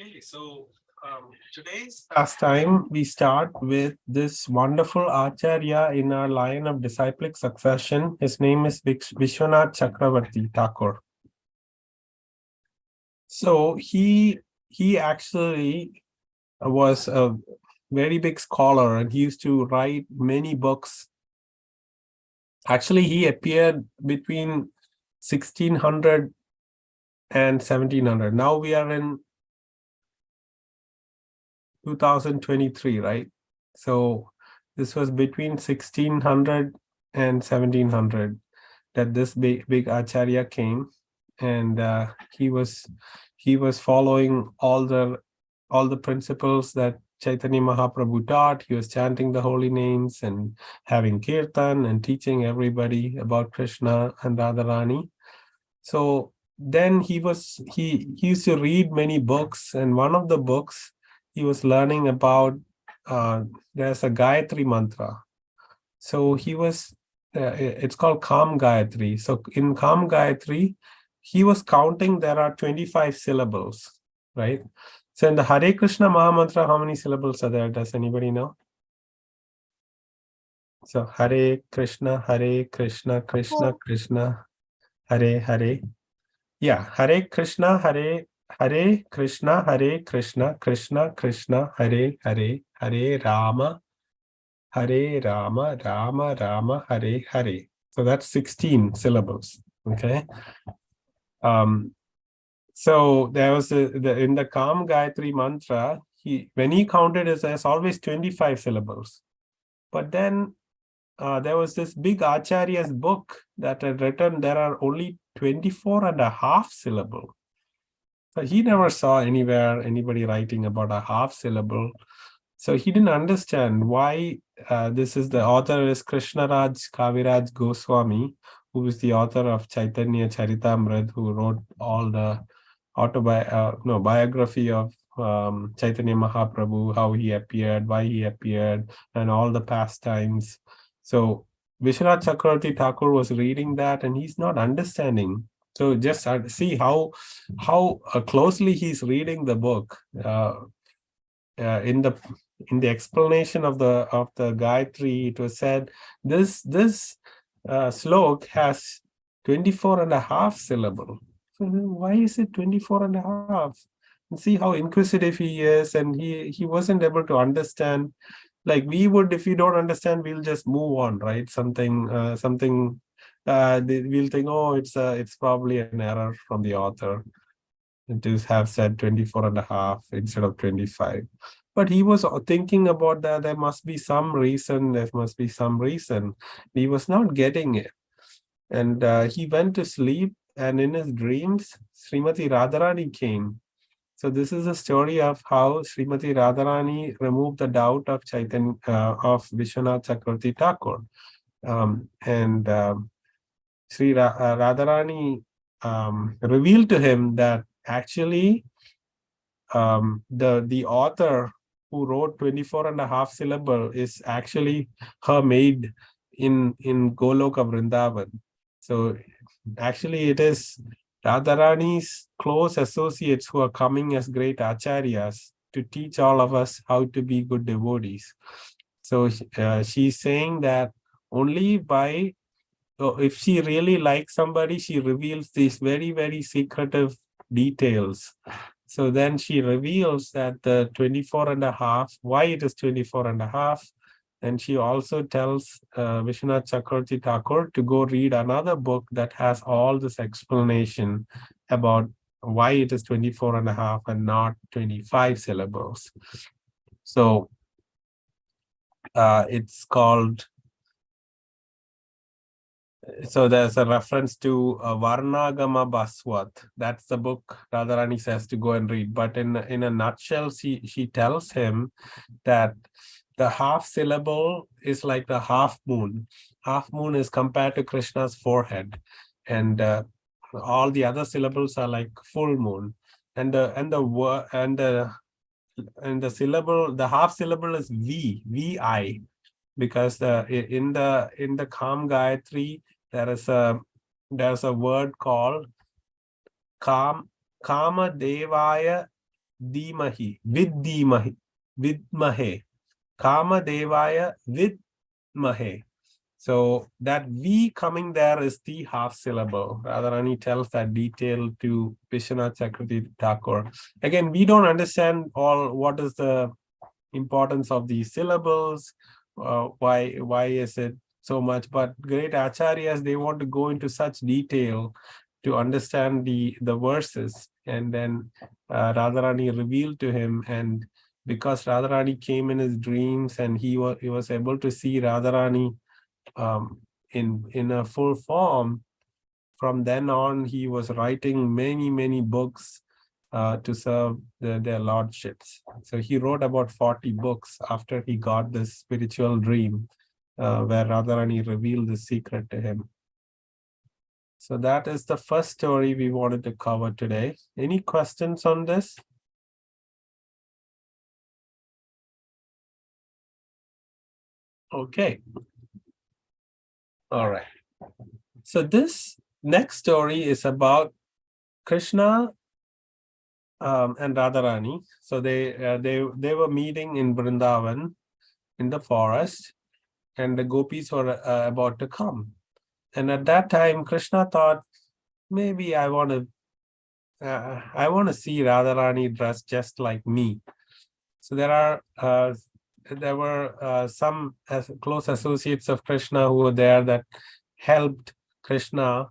Okay, so today's pastime, we start with this wonderful Acharya in our line of disciplic succession. His name is Vishwanath Chakravarti Thakur. So he actually was a very big scholar, and he used to write many books. Actually, he appeared between 1600 and 1700. Now we are in 2023, right? So this was between 1600 and 1700 that this big Acharya came, and he was following all the principles that Chaitanya Mahaprabhu taught. He was chanting the holy names and having kirtan and teaching everybody about Krishna and Radharani. So then he used to read many books, and one of the books he was learning about, there's a Gayatri mantra. So it's called Kam Gayatri. So in Kam Gayatri, he was counting there are 25 syllables, right? So in the Hare Krishna Mahamantra, how many syllables are there? Does anybody know? So Hare Krishna, Krishna Krishna, Hare Hare. Yeah, Hare Krishna, Hare Krishna, Krishna Krishna, Hare Hare, Hare Rama, Rama Rama, Hare Hare. So that's 16 syllables. Okay. So there was in the Kam Gayatri mantra, when he counted it, there's always 25 syllables. But then there was this big Acharya's book that had written there are only 24 and a half syllable. So he never saw anywhere anybody writing about a half syllable. So he didn't understand why this is. The author is Krishnaraj Kaviraj Goswami, who is the author of Chaitanya Charitamrita, who wrote all the biography of Chaitanya Mahaprabhu, how he appeared, why he appeared, and all the pastimes. So Vishwanath Chakravarti Thakur was reading that, and he's not understanding. So just see how closely he's reading the book. In the explanation of the Gayatri, it was said this slok has 24 and a half syllable. So why is it 24 and a half? And see how inquisitive he is, and he wasn't able to understand. Like we would, if we don't understand, we'll just move on, right? Something we'll think, oh, it's probably an error from the author to have said 24 and a half instead of 25. But he was thinking about that. There must be some reason. There must be some reason. He was not getting it. And he went to sleep, and in his dreams, Srimati Radharani came. So this is a story of how Srimati Radharani removed the doubt of of Vishwanath Chakravarti Thakur. Sri Radharani revealed to him that actually the author who wrote 24 and a half syllable is actually her maid in Goloka Vrindavan. So actually it is Radharani's close associates who are coming as great acharyas to teach all of us how to be good devotees. So she's saying that only by, if she really likes somebody, she reveals these very, very secretive details. So then she reveals that the 24 and a half, why it is 24 and a half. And she also tells Vishwanath Chakravarti Thakur to go read another book that has all this explanation about why it is 24 and a half and not 25 syllables. So it's called, so there's a reference to Varnagama Baswat. That's the book Radharani says to go and read. But in a nutshell, she tells him that the half syllable is like the half moon. Half moon is compared to Krishna's forehead, and all the other syllables are like full moon. And the syllable, the half syllable is Vi, because in the Kam Gayatri there's a word called Kama Devaya Dhimahi, Vidmahe, Kama Devaya Vidmahe. So that V coming there is the half syllable. Radharani tells that detail to Vishwanath Chakravarti Thakur. Again, we don't understand what is the importance of these syllables, why is it so much, but great acharyas, they want to go into such detail to understand the verses. And then Radharani revealed to him, and because Radharani came in his dreams and he was able to see Radharani in a full form, from then on he was writing many books to serve their lordships. So he wrote about 40 books after he got this spiritual dream where Radharani revealed the secret to him. So that is the first story we wanted to cover today. Any questions on this? Okay. All right. So this next story is about Krishna and Radharani. So they were meeting in Vrindavan in the forest, and the gopis were about to come. And at that time, Krishna thought, maybe I want to see Radharani dressed just like me. So there were some close associates of Krishna who were there that helped Krishna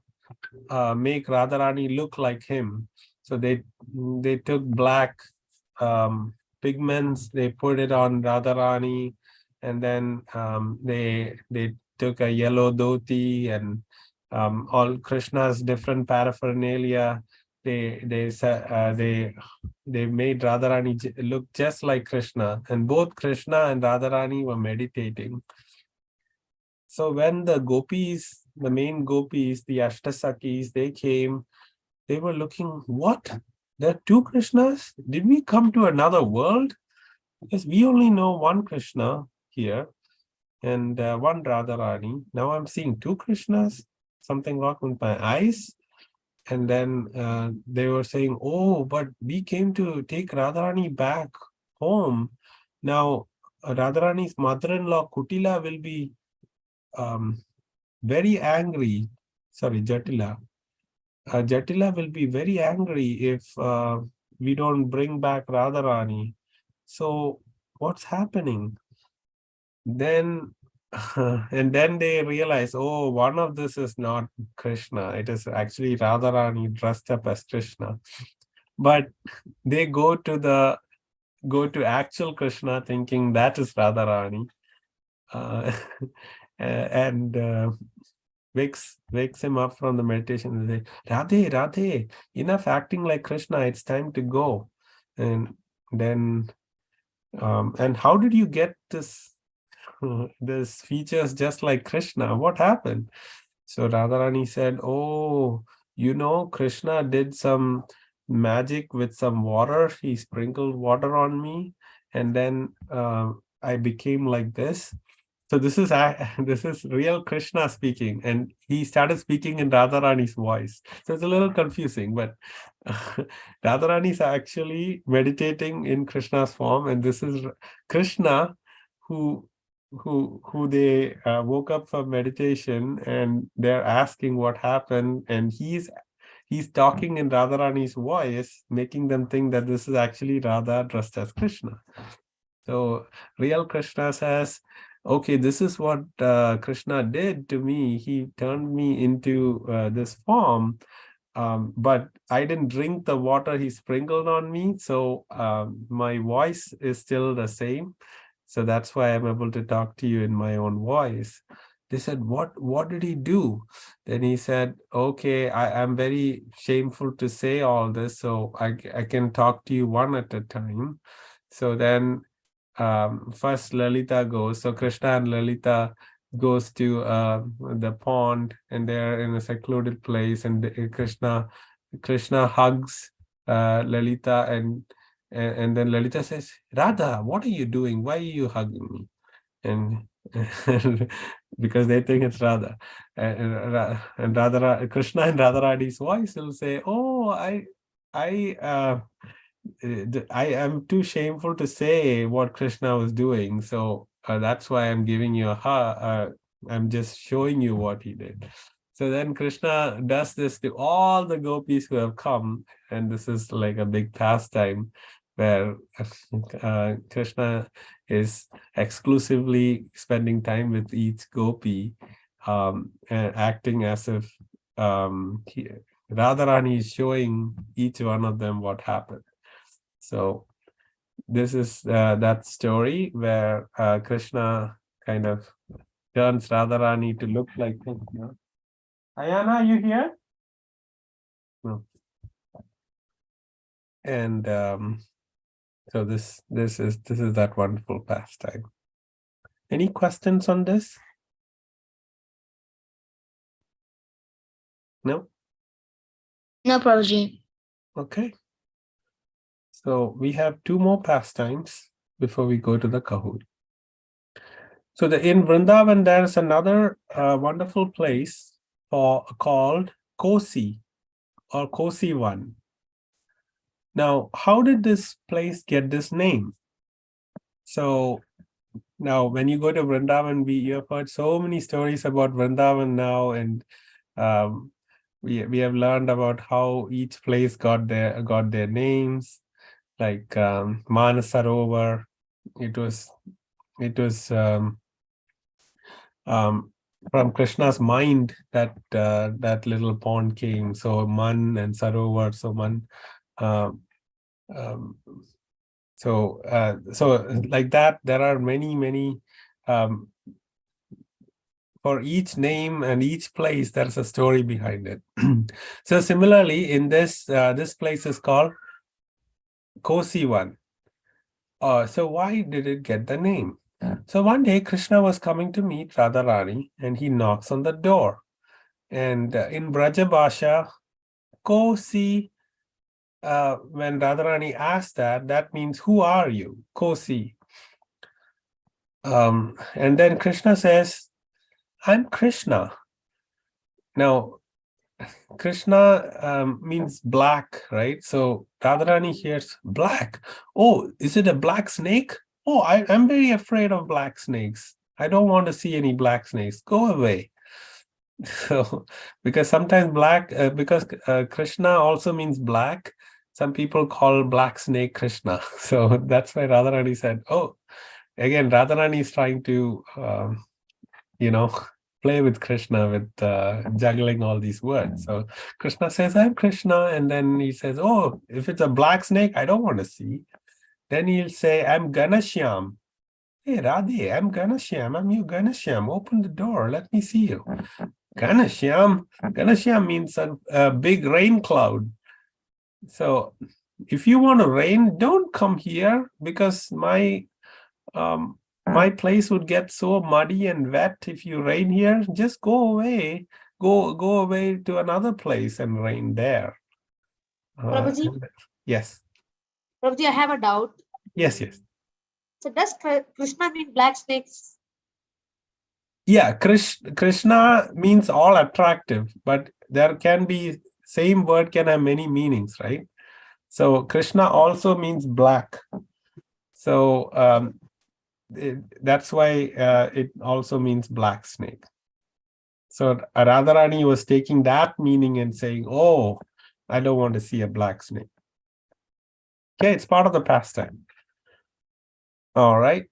make Radharani look like him. So they took black pigments, they put it on Radharani, and then they took a yellow dhoti and all Krishna's different paraphernalia. They made Radharani look just like Krishna, and both Krishna and Radharani were meditating. So when the gopis, the main gopis, the Ashtasakis, they came, they were looking, what? There are two Krishnas? Did we come to another world? Because we only know one Krishna here and one Radharani. Now I'm seeing two Krishnas. Something wrong with my eyes. And then they were saying, oh, but we came to take Radharani back home. Now Radharani's mother-in-law Kutila will be very angry. Sorry, Jatila. Jatila will be very angry if we don't bring back Radharani. So what's happening? Then and then they realize, oh, one of this is not Krishna. It is actually Radharani dressed up as Krishna. But they go to actual Krishna thinking that is Radharani. And wakes him up from the meditation and say, Radhe, enough acting like Krishna, it's time to go. And then and how did you get this features just like Krishna? What happened? So Radharani said, oh, Krishna did some magic with some water. He sprinkled water on me, and then I became like this. So this is real Krishna speaking, and he started speaking in Radharani's voice. So it's a little confusing, but Radharani is actually meditating in Krishna's form, and this is Krishna who they woke up from meditation, and they're asking what happened, and he's talking in Radharani's voice, making them think that this is actually Radha dressed as Krishna. So real Krishna says, okay, this is what Krishna did to me. He turned me into this form, but I didn't drink the water he sprinkled on me. So my voice is still the same. So that's why I'm able to talk to you in my own voice. They said, what did he do? Then he said, okay, I'm very shameful to say all this, so I can talk to you one at a time. So then first Lalita goes. So Krishna and Lalita goes to the pond, and they're in a secluded place, and Krishna hugs Lalita, and then Lalita says, Radha, what are you doing? Why are you hugging me? And because they think it's Radha. And Krishna and Radharani's voice will say, oh, I I am too shameful to say what Krishna was doing, so that's why I'm giving you I'm just showing you what he did. So then Krishna does this to all the gopis who have come, and this is like a big pastime where Krishna is exclusively spending time with each gopi, and acting as if Radharani is showing each one of them what happened. So this is that story where Krishna kind of turns Radharani to look like Krishna. Ayana, are you here? No. And so this is that wonderful pastime. Any questions on this? No? No, Prabhuji. Okay. So we have two more pastimes before we go to the Kahoot. So in Vrindavan, there's another wonderful place called Kosi or Kosi One. Now, how did this place get this name? So now when you go to Vrindavan, you have heard so many stories about Vrindavan now, and we have learned about how each place got their names, like Manasarovar. It was from Krishna's mind that that little pond came. So Man and Sarovar. So Man. So like that, there are many for each name and each place, there's a story behind it. So similarly, in this place is called Kosi One. So why did it get the name? So one day Krishna was coming to meet Radharani, and he knocks on the door. And in Braja Bhasha, Kosi, when Radharani asked that means, who are you? Kosi. And then Krishna says, I'm Krishna. Now, Krishna means black, right? So Radharani hears black. Oh, is it a black snake? Oh, I'm very afraid of black snakes. I don't want to see any black snakes. Go away. So, because sometimes because Krishna also means black, some people call black snake Krishna. So that's why Radharani said, oh, again, Radharani is trying to, play with Krishna with juggling all these words. So Krishna says, I'm Krishna. And then he says, oh, if it's a black snake, I don't want to see. Then he'll say, I'm Ganashyam. Hey, Radhe, I'm Ganashyam. I'm you, Ganashyam. Open the door. Let me see you. Ganashyam. Ganashyam means a big rain cloud. So if you want to rain, don't come here, because my place would get so muddy and wet if you rain here. Just go away. Go away to another place and rain there. Prabhuji? Yes. Prabhuji, I have a doubt. Yes. So does Krishna mean black snakes? Yeah, Krishna means all attractive, but there can be, same word can have many meanings, right? So Krishna also means black. So that's why it also means black snake. So Radharani was taking that meaning and saying, oh, I don't want to see a black snake. Okay, it's part of the pastime. All right.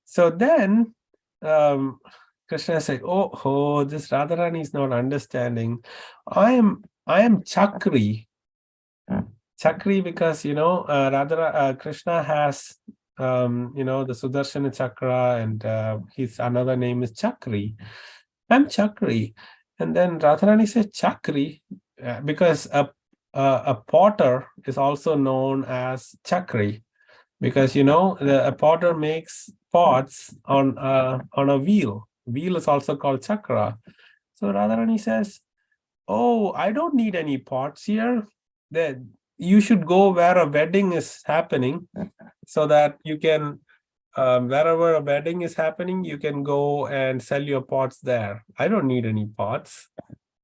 So then Krishna said, oh, this Radharani is not understanding. I am Chakri. Chakri, because Krishna has the Sudarshana Chakra, and his another name is Chakri. I'm Chakri. And then Radharani says Chakri because a potter is also known as Chakri, because a potter makes pots on a wheel. Wheel is also called chakra. So Radharani says, oh, I don't need any pots here. That you should go where a wedding is happening, so that you can wherever a wedding is happening, you can go and sell your pots there. I don't need any pots.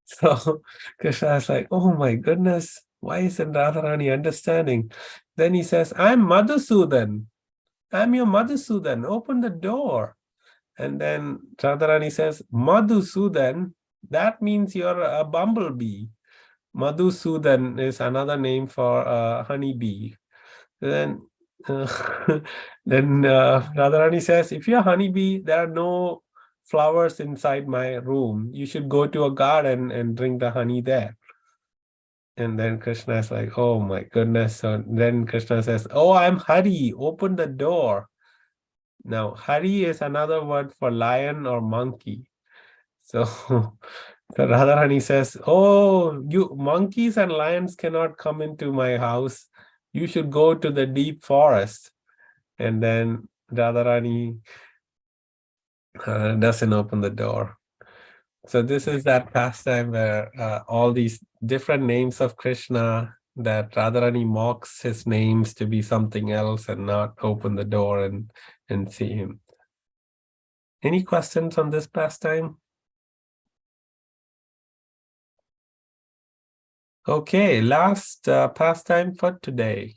So Krishna is like, oh my goodness, Why isn't Radharani understanding? Then he says, I'm Madhusudan. I'm your Madhusudan. Open the door. And then Radharani says, Madhusudan, that means you're a bumblebee. Madhusudan is another name for a honeybee. Then, uh, Radharani says, if you're a honeybee, there are no flowers inside my room. You should go to a garden and drink the honey there. And then Krishna is like, oh my goodness. So then Krishna says, oh, I'm Hari. Open the door. Now, Hari is another word for lion or monkey. So, so Radharani says, oh, you monkeys and lions cannot come into my house. You should go to the deep forest. And then Radharani doesn't open the door. So this is that pastime where all these different names of Krishna, that Radharani mocks his names to be something else and not open the door and see him. Any questions on this pastime? Okay, last pastime for today.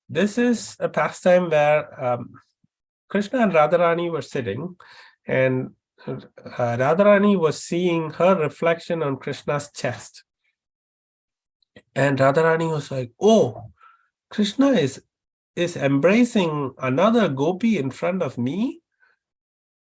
This is a pastime where Krishna and Radharani were sitting, and Radharani was seeing her reflection on Krishna's chest. And Radharani was like, oh, Krishna is embracing another gopi in front of me.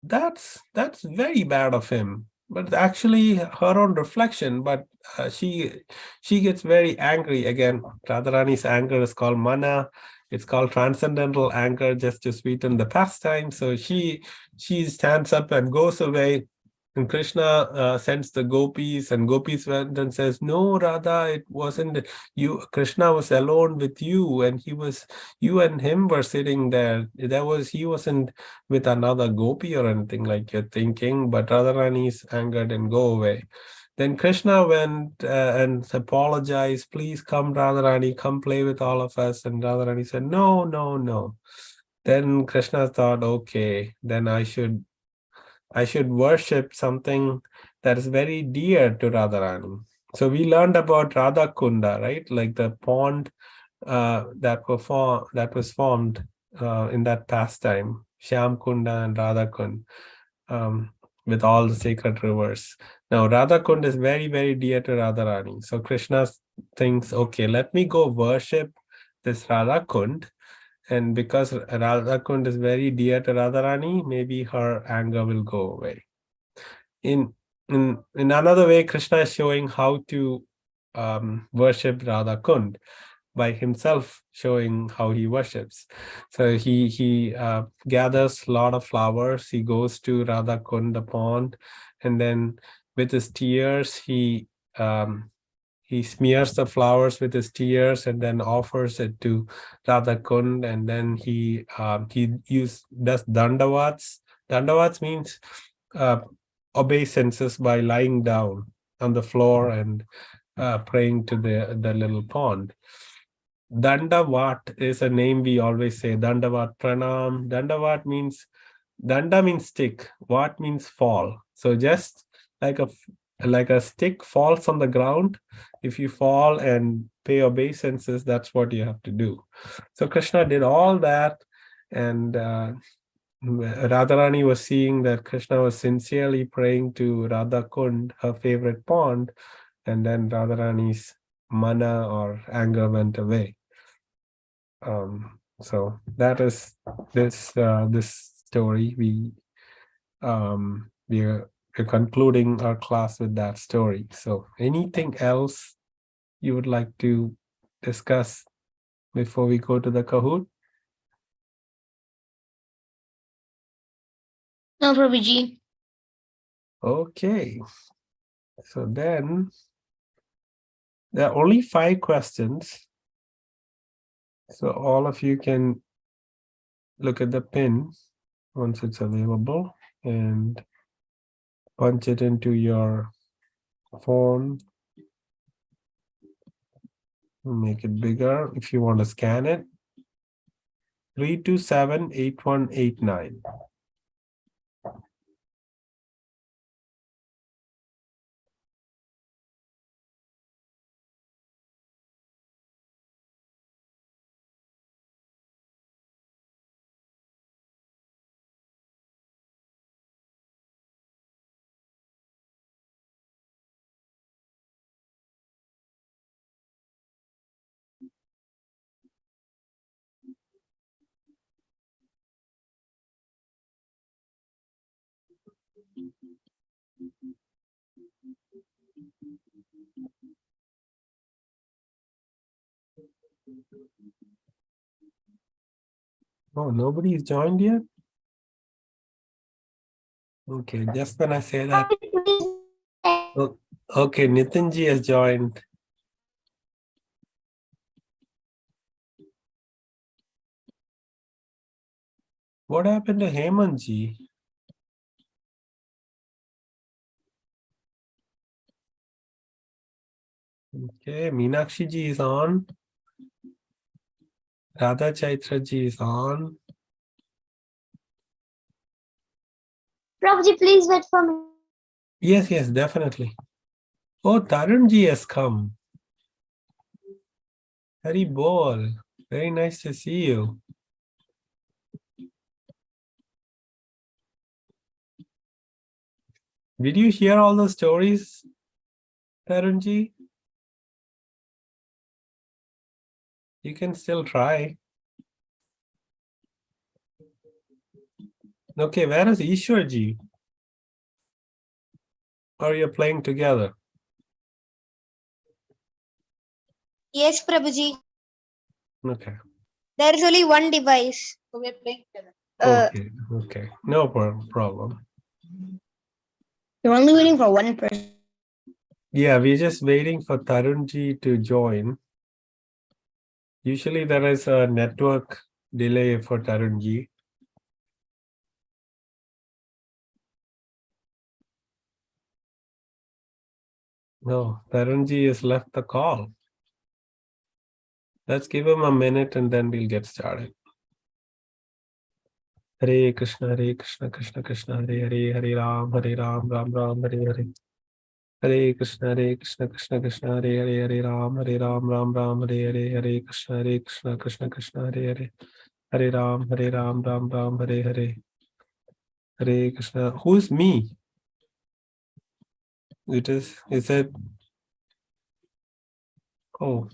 That's very bad of him. But actually her own reflection, but she gets very angry. Again, Radharani's anger is called mana. It's called transcendental anger, just to sweeten the pastime. So she stands up and goes away. And Krishna sends the gopis, and gopis went and says, no, Radha, it wasn't you. Krishna was alone with you, and you and him were sitting there. He wasn't with another gopi or anything like you're thinking, but Radharani's anger didn't go away. Then Krishna went and apologized, please come, Radharani, come play with all of us. And Radharani said, no, no, no. Then Krishna thought, okay, then I should worship something that is very dear to Radharani. So we learned about Radhakunda, right? Like the pond that was formed in that pastime, Shyamkunda and Radhakund, with all the sacred rivers. Now Radhakund is very, very dear to Radharani. So Krishna thinks, okay, let me go worship this Radhakund. And because Radhakund is very dear to Radharani, maybe her anger will go away. In another way, Krishna is showing how to worship Radhakund by himself, showing how he worships. So he gathers a lot of flowers. He goes to Radhakund, the pond, and then with his tears, he smears the flowers with his tears and then offers it to Radhakund, and then he does dandavats. Dandavats means obeisances by lying down on the floor and praying to the little pond. Dandavat is a name we always say. Dandavat pranam. Dandavat means, danda means stick. Vat means fall. So just like a stick falls on the ground, if you fall and pay obeisances, that's what you have to do. So Krishna did all that, and Radharani was seeing that Krishna was sincerely praying to Radhakund, her favorite pond, and then Radharani's mana or anger went away. So that is this story. We're concluding our class with that story. So anything else you would like to discuss before we go to the Kahoot? No, Prabhuji. Okay. So then there are only 5 questions. So all of you can look at the pin once it's available and punch it into your phone. Make it bigger if you want to scan it. 3278189. Oh, nobody's joined yet? Okay, just when I say that. Oh, okay, Nitinji has joined. What happened to Hemanji? Okay, Meenakshi ji is on. Radha Chaitra ji is on. Prabhuji, please wait for me. Yes, yes, definitely. Oh, Tarun ji has come. Hari bol. Very nice to see you. Did you hear all the stories, Tarun ji? You can still try. Okay, where is Ishwar ji? Or you're playing together? Yes, Prabhuji. Okay. There is only one device. So we are playing together. Okay, okay. No problem. You're only waiting for one person. Yeah, we're just waiting for Tarun ji to join. Usually there is a network delay for Tarun ji. No, Tarun ji has left the call. Let's give him a minute and then we'll get started. Hare Krishna, Krishna Krishna, Hare Hare, Hare Ram, Ram Ram, Hare Hare. Hare Krishna, Krishna Krishna, Hare Hare, Hare Ram, Ram Ram, Hare Hare. Hare Krishna, Krishna Krishna, Hare Hare. Hare Ram, Ram Ram, Hare Hare. Hare Krishna. Who's me? Is it? Oh,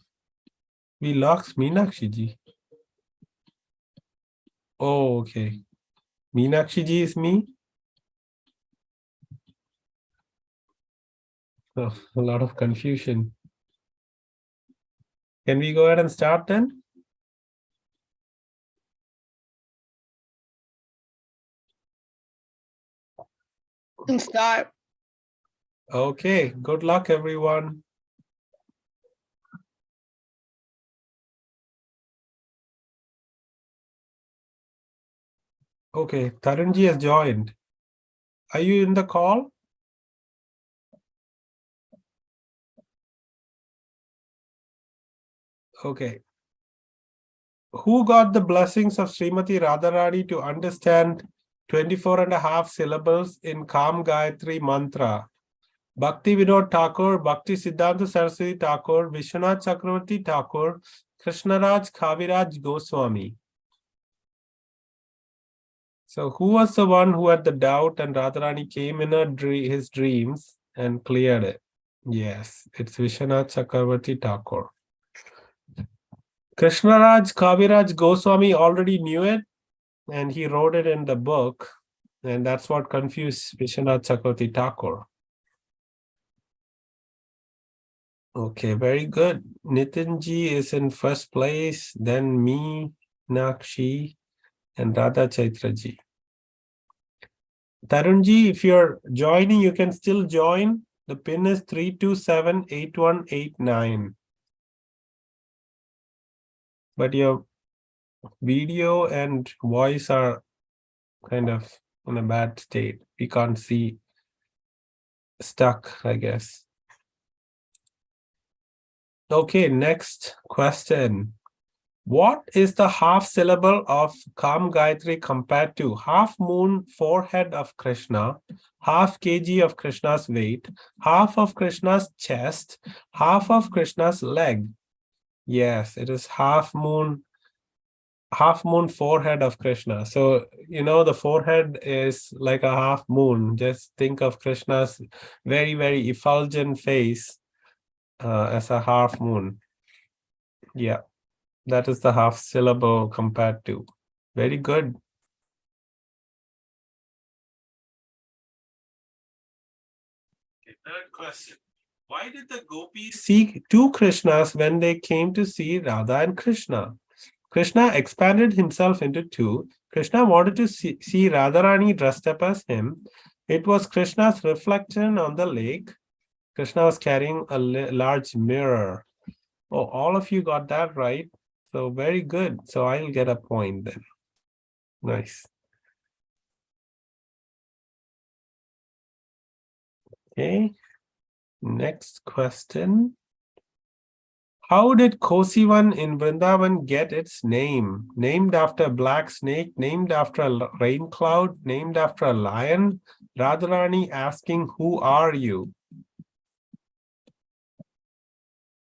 we lost Meenakshi ji. Oh, okay. Meenakshi ji is me? Oh, a lot of confusion. Can we go ahead and start then? Start. Okay, good luck everyone. Okay, Tarunji has joined. Are you in the call? Okay. Who got the blessings of Srimati Radharani to understand 24 and a half syllables in Kam Gayatri mantra? Bhakti Vinod Thakur, Bhakti Siddhanta Saraswati Thakur, Vishwanath Chakravarti Thakur, Krishnaraj Kaviraj Goswami. So who was the one who had the doubt and Radharani came in his dreams and cleared it? Yes, it's Vishwanath Chakravarti Thakur. Krishnaraj Kaviraj Goswami already knew it and he wrote it in the book, and that's what confused Vishwanath Chakravarti Thakur. Okay, very good. Nitinji is in first place, then me, Nakshi, and Radha Chaitra ji. Tarunji, if you're joining, you can still join. The pin is 3278189. But your video and voice are kind of in a bad state. We can't see, stuck, I guess. Okay, next question. What is the half syllable of Kam Gayatri compared to? Half moon forehead of Krishna, half kg of Krishna's weight, half of Krishna's chest, half of Krishna's leg. Yes, it is half moon forehead of Krishna. So, you know, the forehead is like a half moon. Just think of Krishna's very, very effulgent face as a half moon. Yeah. That is the half syllable compared to. Very good. question. Why did the gopis seek two Krishnas when they came to see Radha and Krishna? Krishna expanded himself into two. Krishna wanted to see Radharani dressed up as him. It was Krishna's reflection on the lake. Krishna was carrying a large mirror. Oh, all of you got that right. So very good. So I'll get a point then. Nice. Okay. Next question. How did Kosi in Vrindavan get its name? Named after a black snake, named after a rain cloud, named after a lion? Radharani asking, who are you?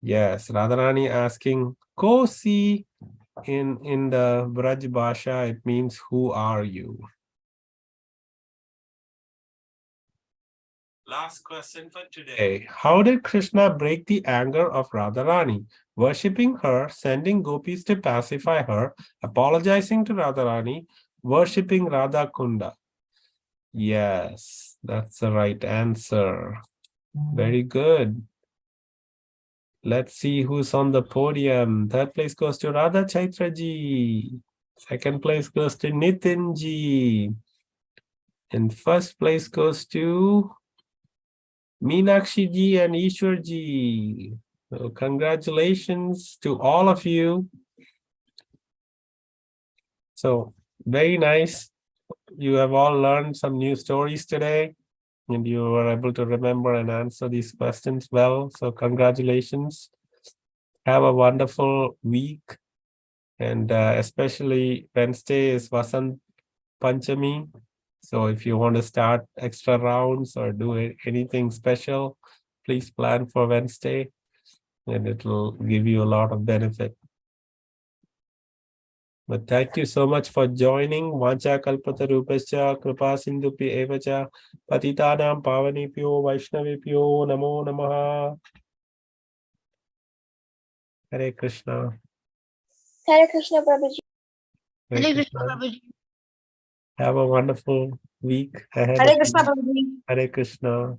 Yes, Radharani asking, Kosi in the Braj Bhasha, it means, who are you? Last question for today. How did Krishna break the anger of Radharani? Worshipping her, sending gopis to pacify her, apologizing to Radharani, worshipping Radhakunda. Yes, that's the right answer. Very good. Let's see who's on the podium. Third place goes to Radha Chaitra ji. Second place goes to Nitin ji. And first place goes to Meenakshi ji and Ishwar ji. So congratulations to all of you. So very nice. You have all learned some new stories today, and you were able to remember and answer these questions well. So congratulations. Have a wonderful week. And especially Wednesday is Vasant Panchami. So if you want to start extra rounds or do anything special, please plan for Wednesday, and it will give you a lot of benefit. But thank you so much for joining. Vancha kalpata rupascha kripa sindhupi evacha patitanam pavanipyo vaishnavipyo namo namaha. Hare Krishna. Hare Krishna Prabhuji. Hare Krishna Prabhuji. Have a wonderful week ahead Hare of Krishna you. Prabhuji. Hare Krishna.